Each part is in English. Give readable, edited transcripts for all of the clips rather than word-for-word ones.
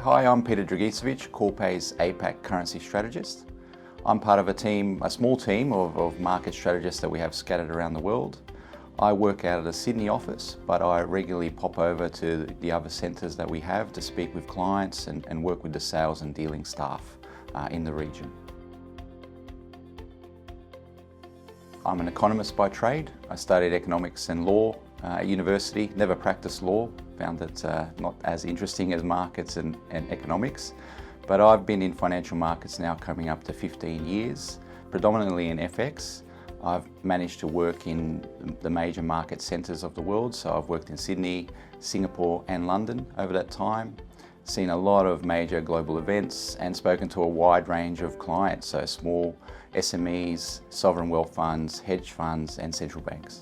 Hi, I'm Peter Dragicevich, Corpay's APAC currency strategist. I'm part of a small team of market strategists that we have scattered around the world. I work out of the Sydney office, but I regularly pop over to the other centres that we have to speak with clients and work with the sales and dealing staff in the region. I'm an economist by trade. I studied economics and law at university, never practiced law, found it not as interesting as markets and economics. But I've been in financial markets now coming up to 15 years, predominantly in FX. I've managed to work in the major market centres of the world, so I've worked in Sydney, Singapore and London over that time, seen a lot of major global events and spoken to a wide range of clients, so small SMEs, sovereign wealth funds, hedge funds and central banks.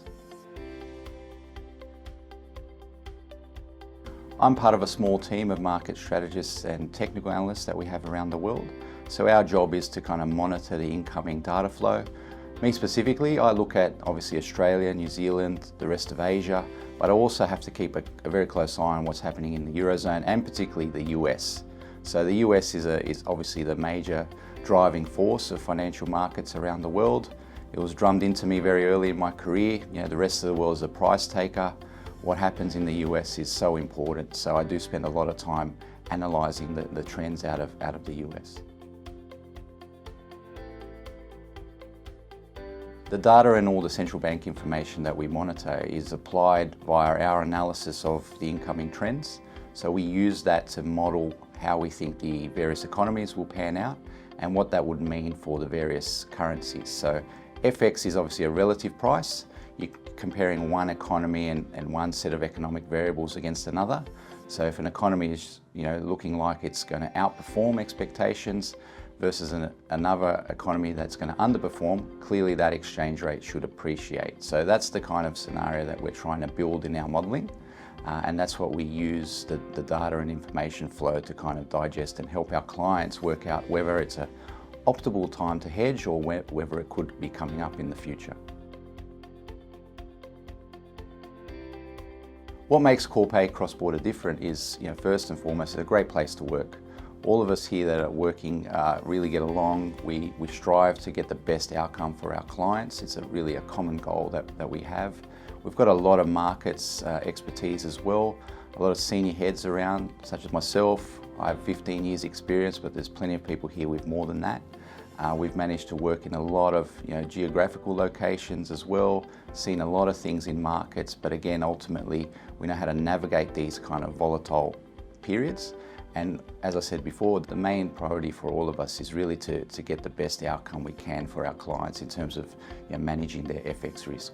I'm part of a small team of market strategists and technical analysts that we have around the world. So our job is to kind of monitor the incoming data flow. Me specifically, I look at obviously Australia, New Zealand, the rest of Asia, but I also have to keep a very close eye on what's happening in the Eurozone and particularly the US. So the US is obviously the major driving force of financial markets around the world. It was drummed into me very early in my career. The rest of the world is a price taker. What happens in the US is so important, so I do spend a lot of time analysing the trends out of the US. The data and all the central bank information that we monitor is applied via our analysis of the incoming trends. So we use that to model how we think the various economies will pan out and what that would mean for the various currencies. So FX is obviously a relative price. You're comparing one economy and one set of economic variables against another. So if an economy is looking like it's going to outperform expectations versus another economy that's going to underperform, clearly that exchange rate should appreciate. So that's the kind of scenario that we're trying to build in our modelling. And that's what we use the data and information flow to kind of digest and help our clients work out whether it's an optimal time to hedge or whether it could be coming up in the future. What makes Corpay Cross-Border different is, first and foremost, it's a great place to work. All of us here that are working really get along. We strive to get the best outcome for our clients. It's really a common goal that we have. We've got a lot of markets expertise as well, a lot of senior heads around, such as myself. I have 15 years experience, but there's plenty of people here with more than that. We've managed to work in a lot of geographical locations as well, seen a lot of things in markets, but again, ultimately, we know how to navigate these kind of volatile periods. And as I said before, the main priority for all of us is really to get the best outcome we can for our clients in terms of managing their FX risk.